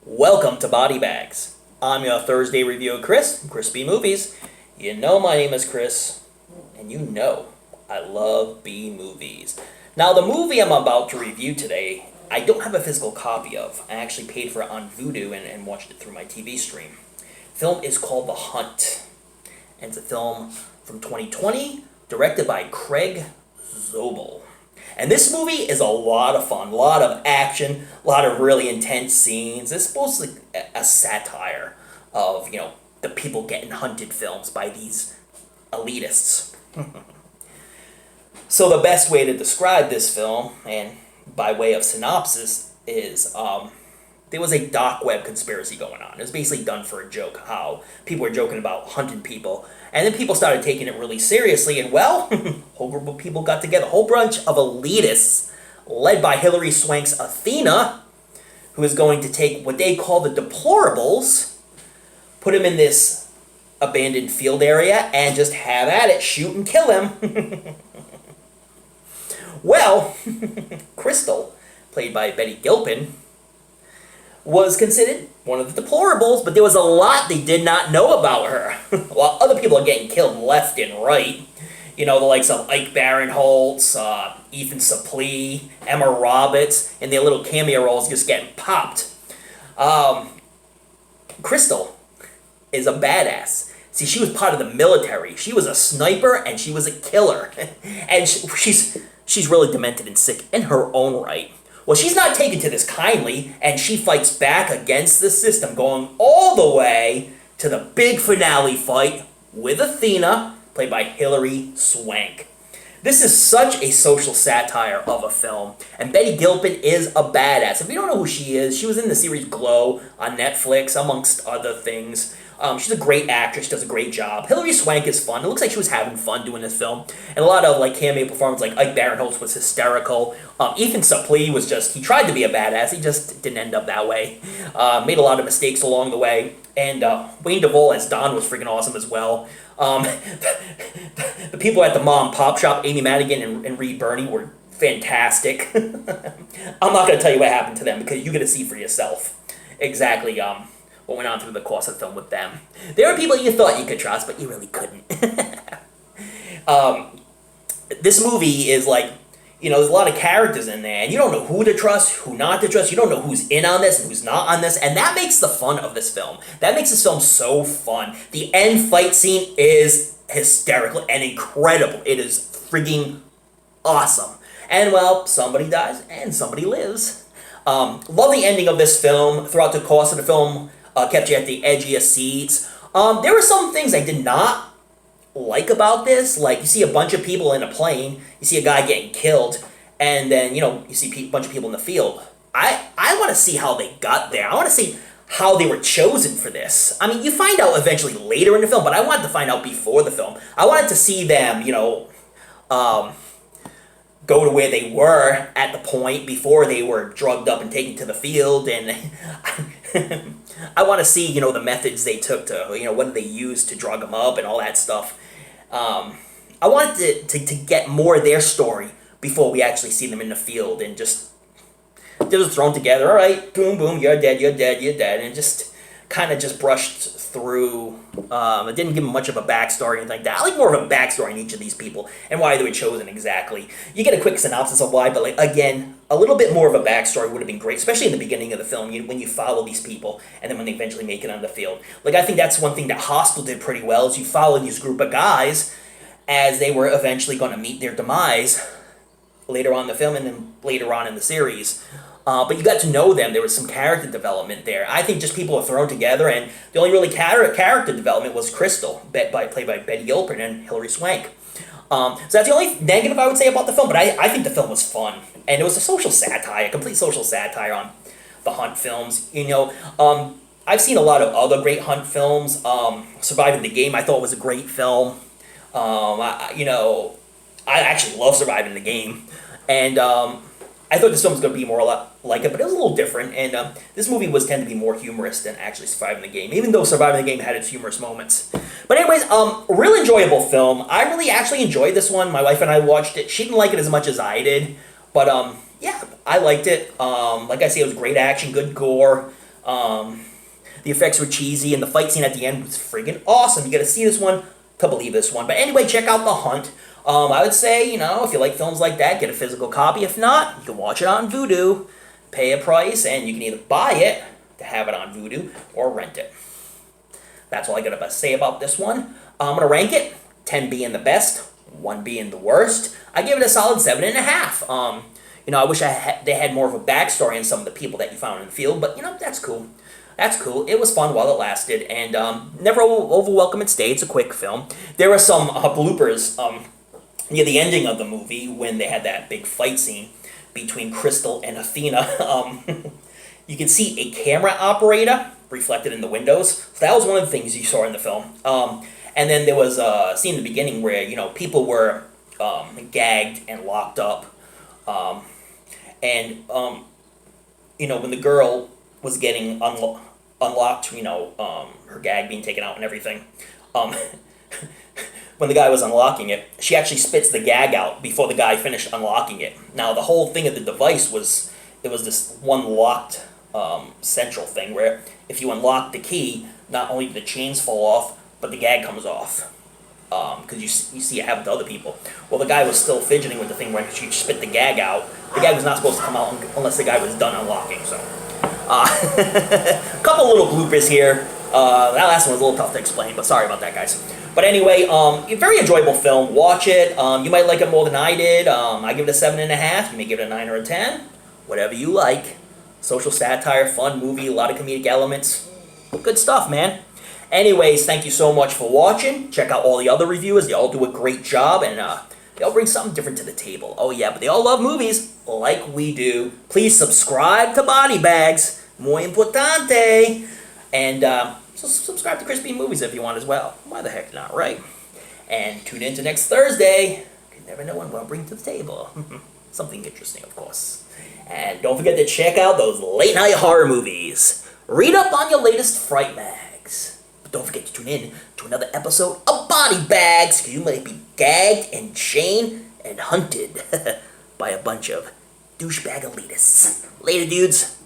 Welcome to Body Bags. I'm your Thursday review of Chrisb Movies. You know my name is Chris, and you know I love B movies. Now the movie I'm about to review today, I don't have a physical copy of. I actually paid for it on Vudu and watched it through my TV stream. The film is called The Hunt, and it's a film from 2020, directed by Craig Zobel. And this movie is a lot of fun, a lot of action, a lot of really intense scenes. It's supposed to be a satire of, the people getting hunted films by these elitists. So the best way to describe this film, and by way of synopsis, is there was a dark web conspiracy going on. It was basically done for a joke, how people were joking about hunting people. And then people started taking it really seriously, and well, a whole group of people got together, a whole bunch of elitists, led by Hilary Swank's Athena, who is going to take what they call the deplorables, put them in this abandoned field area, and just have at it, shoot and kill him. Well, Crystal, played by Betty Gilpin, was considered one of the deplorables, but there was a lot they did not know about her. While other people are getting killed left and right, the likes of Ike Barinholtz, Ethan Suplee, Emma Roberts, and their little cameo roles just getting popped. Crystal is a badass. See, she was part of the military. She was a sniper, and she was a killer. And she's really demented and sick in her own right. Well, she's not taken to this kindly, and she fights back against the system, going all the way to the big finale fight with Athena, played by Hilary Swank. This is such a social satire of a film, and Betty Gilpin is a badass. If you don't know who she is, she was in the series Glow on Netflix, amongst other things. She's a great actress, does a great job. Hilary Swank is fun. It looks like she was having fun doing this film. And a lot of cameo performances, like Ike Barinholtz was hysterical. Ethan Suplee was he tried to be a badass, he just didn't end up that way. Made a lot of mistakes along the way. And Wayne Duvall as Don was freaking awesome as well. The people at the mom and pop shop, Amy Madigan and Reed Birney, were fantastic. I'm not going to tell you what happened to them because you're going to see for yourself exactly what went on through the course of the film with them. There are people you thought you could trust, but you really couldn't. This movie is there's a lot of characters in there, and you don't know who to trust, who not to trust. You don't know who's in on this and who's not on this, and that makes the fun of this film. That makes this film so fun. The end fight scene is hysterical and incredible. It is frigging awesome. And, well, somebody dies and somebody lives. Love the ending of this film. Throughout the course of the film, kept you at the edge of your seats. There were some things I did not like about this. Like, you see a bunch of people in a plane, you see a guy getting killed, and then, you see a bunch of people in the field. I want to see how they got there. I want to see how they were chosen for this. I mean, you find out eventually later in the film, but I wanted to find out before the film. I wanted to see them, go to where they were at the point before they were drugged up and taken to the field, and I want to see, the methods they took to, what did they use to drug them up and all that stuff. I wanted to get more of their story before we actually see them in the field, and just they're just thrown together. All right, boom, boom, you're dead, you're dead, you're dead, and just kind of just brushed through. It didn't give them much of a backstory and like that. I like more of a backstory in each of these people and why they were chosen exactly. You get a quick synopsis of why, but again, a little bit more of a backstory would have been great, especially in the beginning of the film, when you follow these people and then when they eventually make it on the field. I think that's one thing that Hostel did pretty well, is you follow these group of guys as they were eventually going to meet their demise later on in the film and then later on in the series. But you got to know them. There was some character development there. I think just people are thrown together, and the only really character development was Crystal, played by Betty Gilpin and Hilary Swank. So that's the only negative I would say about the film, but I think the film was fun. And it was a social satire, a complete social satire on the Hunt films. I've seen a lot of other great Hunt films. Surviving the Game I thought was a great film. I actually love Surviving the Game. And I thought this film was going to be more like it, but it was a little different, and this movie was tend to be more humorous than actually Surviving the Game, even though Surviving the Game had its humorous moments. But anyways, real enjoyable film. I really actually enjoyed this one. My wife and I watched it. She didn't like it as much as I did, but yeah, I liked it. Like I say, it was great action, good gore. The effects were cheesy, and the fight scene at the end was friggin' awesome. You gotta see this one to believe this one. But anyway, check out The Hunt. I would say, if you like films like that, get a physical copy. If not, you can watch it on Vudu, pay a price, and you can either buy it to have it on Vudu or rent it. That's all I gotta say about this one. I'm gonna rank it, 10 being the best, 1 being the worst. I give it a solid 7.5. I wish they had more of a backstory on some of the people that you found in the field, but that's cool. That's cool. It was fun while it lasted, and never over welcome it stayed. It's a quick film. There were some bloopers near the ending of the movie when they had that big fight scene between Crystal and Athena. You can see a camera operator reflected in the windows. So that was one of the things you saw in the film. And then there was a scene in the beginning where people were gagged and locked up. When the girl was getting unlocked, her gag being taken out and everything, when the guy was unlocking it, she actually spits the gag out before the guy finished unlocking it. Now, the whole thing of the device was this one locked central thing where if you unlock the key, not only do the chains fall off, but the gag comes off. Because you see it happen to other people. Well, the guy was still fidgeting with the thing when she spit the gag out. The gag was not supposed to come out unless the guy was done unlocking, so. A couple little bloopers here. That last one was a little tough to explain, but sorry about that, guys. But anyway, a very enjoyable film. Watch it. You might like it more than I did. I give it a 7.5. You may give it a 9 or a 10. Whatever you like. Social satire, fun movie, a lot of comedic elements. Good stuff, man. Anyways, thank you so much for watching. Check out all the other reviewers. They all do a great job, and they all bring something different to the table. Oh yeah, but they all love movies like we do. Please subscribe to Body Bags. Muy importante. And so subscribe to Chrisb Movies if you want as well. Why the heck not, right? And tune in to next Thursday. You never know what I'll bring to the table. Something interesting, of course. And don't forget to check out those late night horror movies. Read up on your latest fright mags. But don't forget to tune in to another episode of Body Bags, because you might be gagged and chained and hunted by a bunch of douchebag elitists. Later, dudes.